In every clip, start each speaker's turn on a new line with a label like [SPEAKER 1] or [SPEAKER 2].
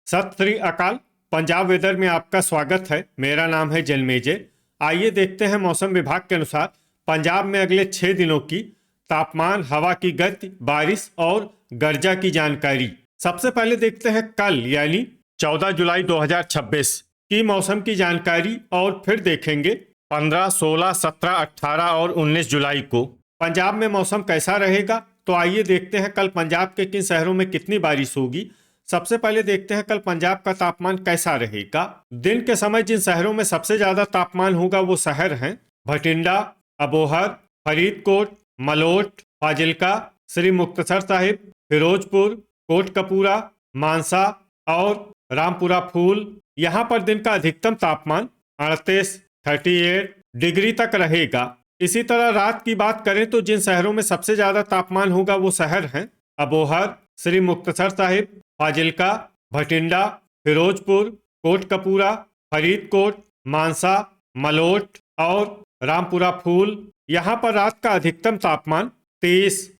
[SPEAKER 1] सत श्री अकाल। पंजाब वेदर में आपका स्वागत है। मेरा नाम है जन्मेजय। आइए देखते हैं मौसम विभाग के अनुसार पंजाब में अगले 6 दिनों की तापमान, हवा की गति, बारिश और गर्जा की जानकारी। सबसे पहले देखते हैं कल यानी 14 जुलाई 2026 की मौसम की जानकारी और फिर देखेंगे 15, 16, 17, 18 और 19 जुलाई को पंजाब में मौसम कैसा रहेगा। तो आइए देखते हैं कल पंजाब के किन शहरों में कितनी बारिश होगी। सबसे पहले देखते हैं कल पंजाब का तापमान कैसा रहेगा। दिन के समय जिन शहरों में सबसे ज्यादा तापमान होगा वो शहर हैं भटिंडा, अबोहर, फरीदकोट, मलोट, फाजिल्का, श्री मुक्तसर साहिब, फिरोजपुर, कोटकपूरा, मानसा और रामपुरा फूल। यहाँ पर दिन का अधिकतम तापमान 38 डिग्री तक रहेगा। इसी तरह रात की बात करें तो जिन शहरों में सबसे ज्यादा तापमान होगा वो शहर हैं अबोहर, श्री मुक्तसर साहिब, फाजिल्का, भटिंडा, फिरोजपुर, कोटकपूरा, फरीदकोट, मानसा, मलोट और रामपुरा फूल। यहाँ पर रात का अधिकतम तापमान 30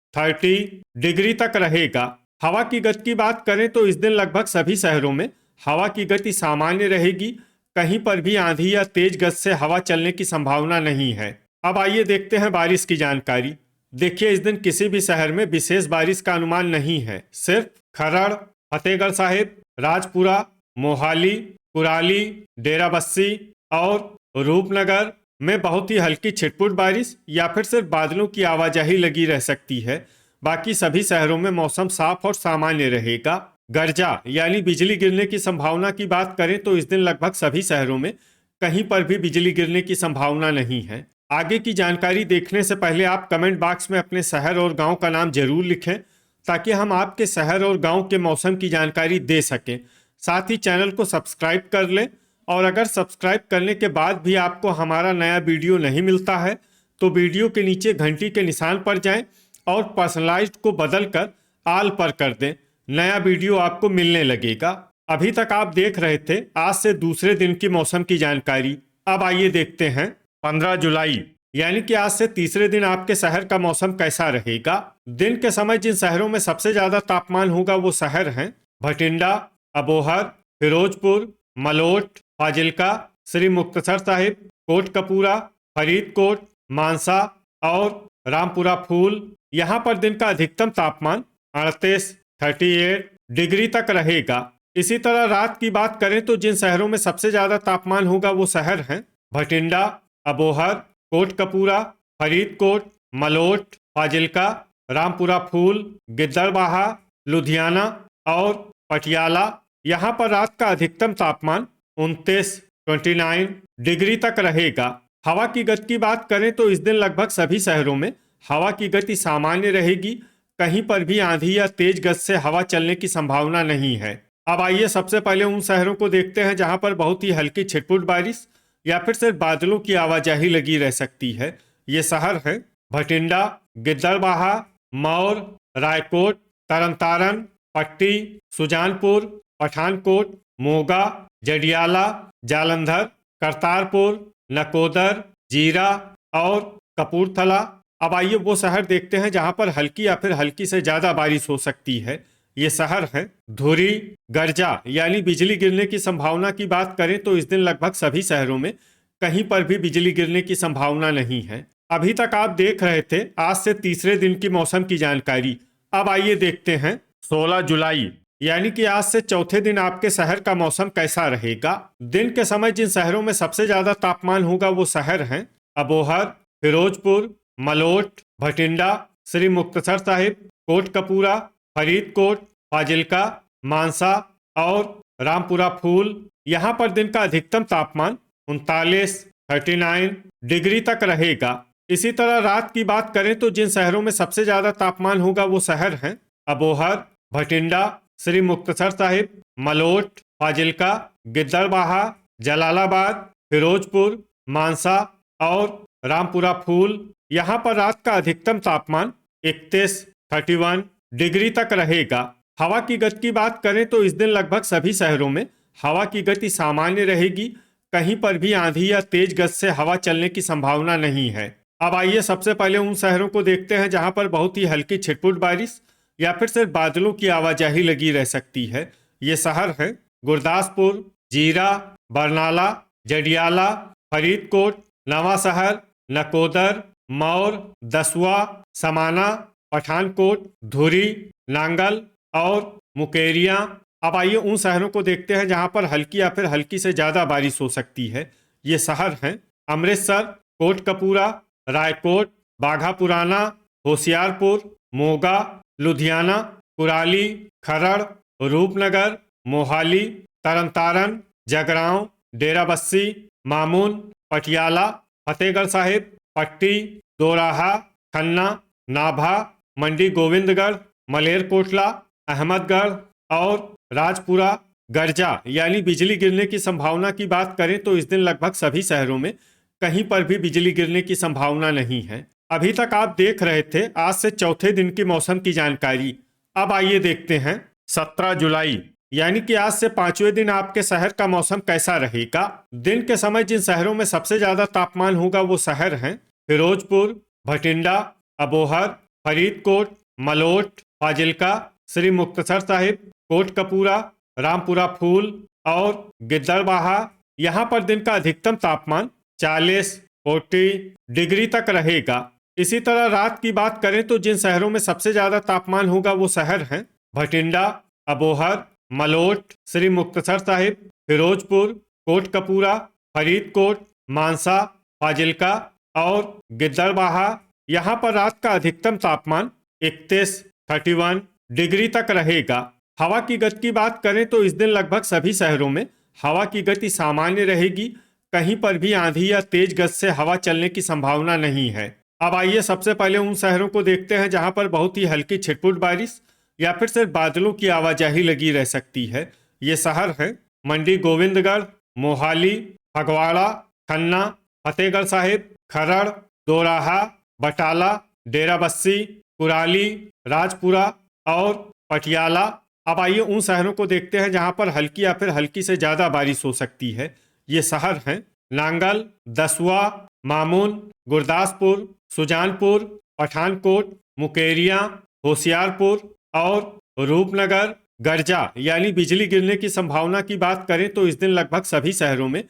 [SPEAKER 1] डिग्री तक रहेगा। हवा की गति की बात करें तो इस दिन लगभग सभी शहरों में हवा की गति सामान्य रहेगी। कहीं पर भी आंधी या तेज गति से हवा चलने की संभावना नहीं है। अब आइए देखते हैं बारिश की जानकारी। देखिए, इस दिन किसी भी शहर में विशेष बारिश का अनुमान नहीं है। सिर्फ खरड़, फतेहगढ़ साहिब, राजपुरा, मोहाली, कुराली, डेराबस्सी और रूपनगर में बहुत ही हल्की छिटपुट बारिश या फिर सिर्फ बादलों की आवाजाही लगी रह सकती है। बाकी सभी शहरों में मौसम साफ और सामान्य रहेगा। गर्जा यानी बिजली गिरने की संभावना की बात करें तो इस दिन लगभग सभी शहरों में कहीं पर भी बिजली गिरने की संभावना नहीं है। आगे की जानकारी देखने से पहले आप कमेंट बॉक्स में अपने शहर और गांव का नाम जरूर लिखें ताकि हम आपके शहर और गांव के मौसम की जानकारी दे सकें। साथ ही चैनल को सब्सक्राइब कर लें और अगर सब्सक्राइब करने के बाद भी आपको हमारा नया वीडियो नहीं मिलता है तो वीडियो के नीचे घंटी के निशान पर जाएं और पर्सनलाइज्ड को बदल कर आल पर कर दें। नया वीडियो आपको मिलने लगेगा। अभी तक आप देख रहे थे आज से दूसरे दिन की मौसम की जानकारी। अब आइए देखते हैं 15 जुलाई यानी कि आज से तीसरे दिन आपके शहर का मौसम कैसा रहेगा। दिन के समय जिन शहरों में सबसे ज्यादा तापमान होगा वो शहर हैं भटिंडा, अबोहर, फिरोजपुर, मलोट, फाजिल्का, श्री मुक्तसर साहिब, कोटकपूरा, फरीदकोट, मानसा और रामपुरा फूल। यहाँ पर दिन का अधिकतम तापमान 38 डिग्री तक रहेगा। इसी तरह रात की बात करें तो जिन शहरों में सबसे ज्यादा तापमान होगा वो शहर हैं भटिंडा, अबोहर, कोटकपूरा, फरीदकोट, मलोट, फाजिल्का, रामपुरा फूल, गिद्दड़बाहा, लुधियाना और पटियाला। यहाँ पर रात का अधिकतम तापमान 29 डिग्री तक रहेगा। हवा की गति की बात करें तो इस दिन लगभग सभी शहरों में हवा की गति सामान्य रहेगी। कहीं पर भी आंधी या तेज गति से हवा चलने की संभावना नहीं है। अब आइए सबसे पहले उन शहरों को देखते हैं जहां पर बहुत ही हल्की छिटपुट बारिश या फिर सिर्फ बादलों की आवाजाही लगी रह सकती है। ये शहर हैं भटिंडा, गिद्दड़बाहा, मौर, रायकोट, तरनतारन, पट्टी, सुजानपुर, पठानकोट, मोगा, जडियाला, जालंधर, करतारपुर, नकोदर, जीरा और कपूरथला। अब आइए वो शहर देखते हैं जहां पर हल्की या फिर हल्की से ज्यादा बारिश हो सकती है। ये शहर हैं धुरी। गर्जा यानी बिजली गिरने की संभावना की बात करें तो इस दिन लगभग सभी शहरों में कहीं पर भी बिजली गिरने की संभावना नहीं है। अभी तक आप देख रहे थे आज से तीसरे दिन की मौसम की जानकारी। अब आइए देखते हैं 16 जुलाई यानी कि आज से चौथे दिन आपके शहर का मौसम कैसा रहेगा। दिन के समय जिन शहरों में सबसे ज्यादा तापमान होगा वो शहर हैं अबोहर, फिरोजपुर, मलोट, भटिंडा, श्री मुक्तसर साहिब, कोटकपूरा, फरीदकोट, फाजिल्का, मानसा और रामपुरा फूल। यहाँ पर दिन का अधिकतम तापमान 39 डिग्री तक रहेगा। इसी तरह रात की बात करें तो जिन शहरों में सबसे ज्यादा तापमान होगा वो शहर हैं अबोहर, भटिंडा, श्री मुक्तसर साहिब, मलोट, फाजिल्का, गिद्दड़बाहा, जलालाबाद, फिरोजपुर, मानसा और रामपुरा फूल। यहाँ पर रात का अधिकतम तापमान 31 डिग्री तक रहेगा। हवा की गति की बात करें तो इस दिन लगभग सभी शहरों में हवा की गति सामान्य रहेगी। कहीं पर भी आंधी या तेज गति से हवा चलने की संभावना नहीं है। अब आइए सबसे पहले उन शहरों को देखते हैं जहां पर बहुत ही हल्की छिटपुट बारिश या फिर सिर्फ बादलों की आवाजाही लगी रह सकती है। ये शहर हैं गुरदासपुर, जीरा, बरनाला, जडियाला, फरीदकोट, नवांशहर, नकोदर, मौर, दसुआ, समाना, पठानकोट, धुरी, नांगल और मुकेरियां। अब आइए उन शहरों को देखते हैं जहां पर हल्की या फिर हल्की से ज्यादा बारिश हो सकती है। ये शहर हैं अमृतसर, कोटकपूरा, रायकोट, बाघा पुराना, होशियारपुर, मोगा, लुधियाना, कुराली, खरड़, रूपनगर, मोहाली, तरनतारन, जगरांव, डेराबस्सी, मामून, पटियाला, फतेहगढ़ साहिब, पट्टी, दोराहा, खन्ना, नाभा, मंडी गोविंदगढ़, मलेरकोटला, अहमदगढ़ और राजपुरा। गर्जा यानी बिजली गिरने की संभावना की बात करें तो इस दिन लगभग सभी शहरों में कहीं पर भी बिजली गिरने की संभावना नहीं है। अभी तक आप देख रहे थे आज से चौथे दिन की मौसम की जानकारी। अब आइए देखते हैं 17 जुलाई यानी कि आज से 5वें दिन आपके शहर का मौसम कैसा रहेगा। दिन के समय जिन शहरों में सबसे ज्यादा तापमान होगा वो शहर हैं फिरोजपुर, भटिंडा, अबोहर, फरीदकोट, मलोट, फाजिल्का, श्री मुक्तसर साहिब, कोटकपूरा, रामपुरा फूल और गिद्दड़बाहा। यहाँ पर दिन का अधिकतम तापमान 40-40 डिग्री तक रहेगा। इसी तरह रात की बात करें तो जिन शहरों में सबसे ज्यादा तापमान होगा वो शहर हैं भटिंडा, अबोहर, मलोट, श्री मुक्तसर साहिब, फिरोजपुर, कोटकपूरा, फरीदकोट, मानसा, फाजिल्का और गिद्दड़बाहा। यहाँ पर रात का अधिकतम तापमान 31-31 डिग्री तक रहेगा। हवा की गति की बात करें तो इस दिन लगभग सभी शहरों में हवा की गति सामान्य रहेगी। कहीं पर भी आंधी या तेज गति से हवा चलने की संभावना नहीं है। अब आइए सबसे पहले उन शहरों को देखते हैं जहां पर बहुत ही हल्की छिटपुट बारिश या फिर सिर्फ बादलों की आवाजाही लगी रह सकती है। ये शहर हैं मंडी गोविंदगढ़, मोहाली, फगवाड़ा, खन्ना, फतेहगढ़ साहिब, खरड़, दोराहा, बटाला, डेराबस्सी, कुराली, राजपुरा और पटियाला। अब आइए उन शहरों को देखते हैं जहां पर हल्की या फिर हल्की से ज्यादा बारिश हो सकती है। ये शहर हैं नांगल, दसुआ, मामून, गुरदासपुर, सुजानपुर, पठानकोट, मुकेरियां, होशियारपुर और रूपनगर। गर्जा यानी बिजली गिरने की संभावना की बात करें तो इस दिन लगभग सभी शहरों में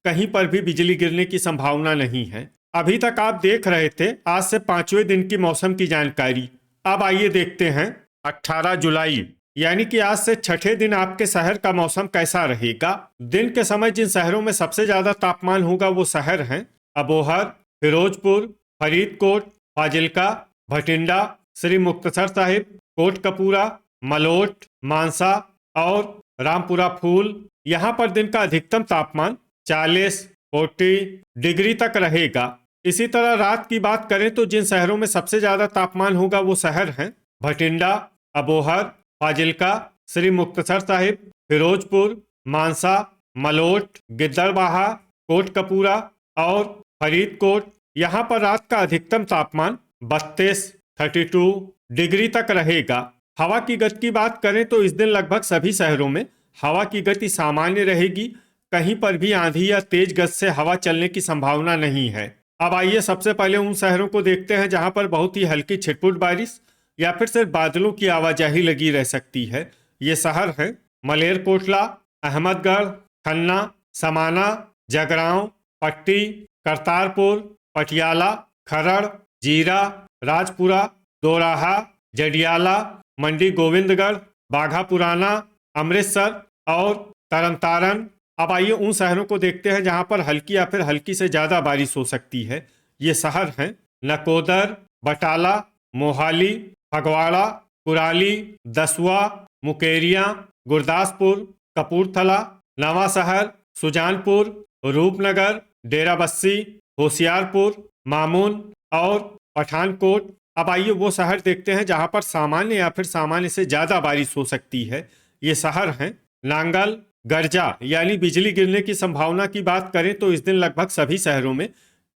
[SPEAKER 1] कहीं पर भी बिजली गिरने की संभावना नहीं है। अभी तक आप देख रहे थे आज से 5वें दिन की मौसम की जानकारी। अब आइए देखते हैं 18 जुलाई यानी कि आज से छठे दिन आपके शहर का मौसम कैसा रहेगा। दिन के समय जिन शहरों में सबसे ज्यादा तापमान होगा वो शहर हैं अबोहर, फिरोजपुर, फरीदकोट, फाजिल्का, भटिंडा, श्री मुक्तसर साहिब, कोटकपूरा, मलोट, मानसा और रामपुरा फूल। यहाँ पर दिन का अधिकतम तापमान 40-40 डिग्री तक रहेगा। इसी तरह रात की बात करें तो जिन शहरों में सबसे ज्यादा तापमान होगा वो शहर हैं भटिंडा, अबोहर, फाजिल्का, श्री मुक्तसर साहिब, फिरोजपुर, मानसा, मलोट, गिद्दड़बाहा, कोटकपूरा और फरीदकोट। यहाँ पर रात का अधिकतम तापमान 32-32 डिग्री तक रहेगा। हवा की गति की बात करें तो इस दिन लगभग सभी शहरों में हवा की गति सामान्य रहेगी। कहीं पर भी आंधी या तेज गति से हवा चलने की संभावना नहीं है। अब आइए सबसे पहले उन शहरों को देखते हैं जहां पर बहुत ही हल्की छिटपुट बारिश या फिर सिर्फ बादलों की आवाजाही लगी रह सकती है। ये शहर हैं मलेरकोटला, अहमदगढ़, खन्ना, समाना, जगरांव, पट्टी, करतारपुर, पटियाला, खरड़, जीरा, राजपुरा, दोराहा, जडियाला, मंडी गोविंदगढ़, बाघा पुराना, अमृतसर और तरनतारन। अब आइए उन शहरों को देखते हैं जहां पर हल्की या फिर हल्की से ज्यादा बारिश हो सकती है। ये शहर हैं नकोदर, बटाला, मोहाली, फगवाड़ा, कुराली, दसुआ, मुकेरियां, गुरदासपुर, कपूरथला, नवांशहर, सुजानपुर, रूपनगर, डेराबस्सी, होशियारपुर, मामून और पठानकोट। अब आइए वो शहर देखते हैं जहां पर सामान्य या फिर सामान्य से ज्यादा बारिश हो सकती है। ये शहर हैं नांगल। गर्जा यानी बिजली गिरने की संभावना की बात करें तो इस दिन लगभग सभी शहरों में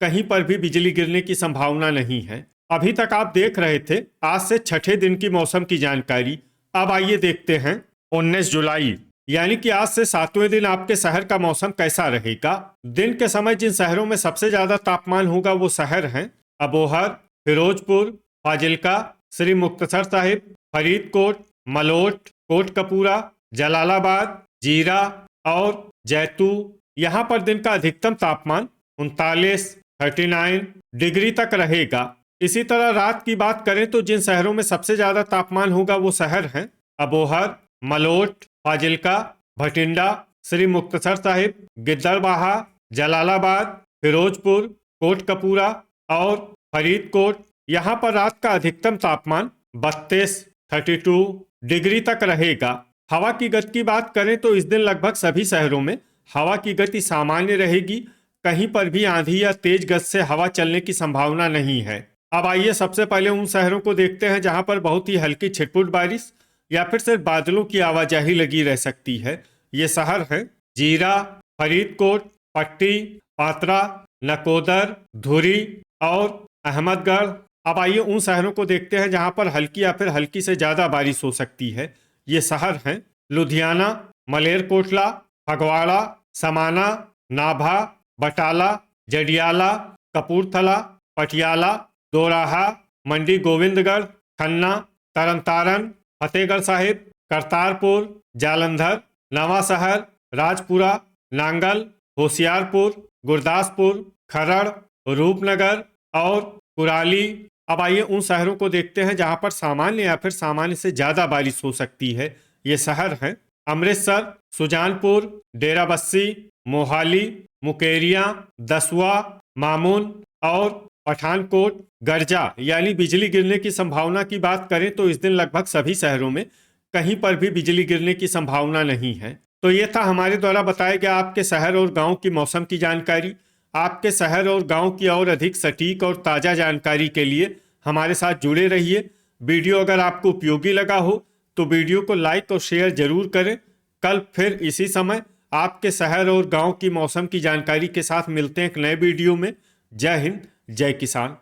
[SPEAKER 1] कहीं पर भी बिजली गिरने की संभावना नहीं है। अभी तक आप देख रहे थे आज से छठे दिन की मौसम की जानकारी। अब आइए देखते हैं 19 जुलाई यानी कि आज से 7वें दिन आपके शहर का मौसम कैसा रहेगा। दिन के समय जिन शहरों में सबसे ज्यादा तापमान होगा वो शहर हैं अबोहर, फिरोजपुर, फाजिल्का, श्री मुक्तसर साहिब, फरीदकोट, मलोट, कोटकपूरा, जलालाबाद, जीरा और जैतू। यहाँ पर दिन का अधिकतम तापमान 39 डिग्री तक रहेगा। इसी तरह रात की बात करें तो जिन शहरों में सबसे ज्यादा तापमान होगा वो शहर हैं अबोहर, मलोट, फाजिल्का, भटिंडा, श्री मुक्तसर साहिब, गिद्दड़बाहा, जलालाबाद, फिरोजपुर, कोटकपूरा और फरीदकोट। यहाँ पर रात का अधिकतम तापमान 32 डिग्री तक रहेगा। हवा की गति की बात करें तो इस दिन लगभग सभी शहरों में हवा की गति सामान्य रहेगी। कहीं पर भी आंधी या तेज गति से हवा चलने की संभावना नहीं है। अब आइए सबसे पहले उन शहरों को देखते हैं जहां पर बहुत ही हल्की छिटपुट बारिश या फिर सिर्फ बादलों की आवाजाही लगी रह सकती है। ये शहर हैं जीरा, फरीदकोट, पट्टी, पात्रा, नकोदर, धुरी और अहमदगढ़। अब आइए उन शहरों को देखते हैं जहां पर हल्की या फिर हल्की से ज्यादा बारिश हो सकती है। ये शहर हैं लुधियाना, मलेरकोटला, फगवाड़ा, समाना, नाभा, बटाला, जडियाला, कपूरथला, पटियाला, दोराहा, मंडी गोविंदगढ़, खन्ना, तरनतारन, फतेहगढ़ साहिब, करतारपुर, जालंधर, नवा शहर, राजपुरा, नांगल, होशियारपुर, गुरदासपुर, खरड़, रूपनगर और कुराली। अब आइए उन शहरों को देखते हैं जहां पर सामान्य या फिर सामान्य से ज्यादा बारिश हो सकती है। ये शहर हैं अमृतसर, सुजानपुर, डेराबस्सी, मोहाली, मुकेरियां, दसुआ, मामून और पठानकोट। गर्जा यानी बिजली गिरने की संभावना की बात करें तो इस दिन लगभग सभी शहरों में कहीं पर भी बिजली गिरने की संभावना नहीं है। तो ये था हमारे द्वारा बताया गया आपके शहर और गांव की मौसम की जानकारी। आपके शहर और गांव की और अधिक सटीक और ताज़ा जानकारी के लिए हमारे साथ जुड़े रहिए। वीडियो अगर आपको उपयोगी लगा हो तो वीडियो को लाइक और शेयर जरूर करें। कल फिर इसी समय आपके शहर और गांव की मौसम की जानकारी के साथ मिलते हैं एक नए वीडियो में। जय हिंद, जय किसान।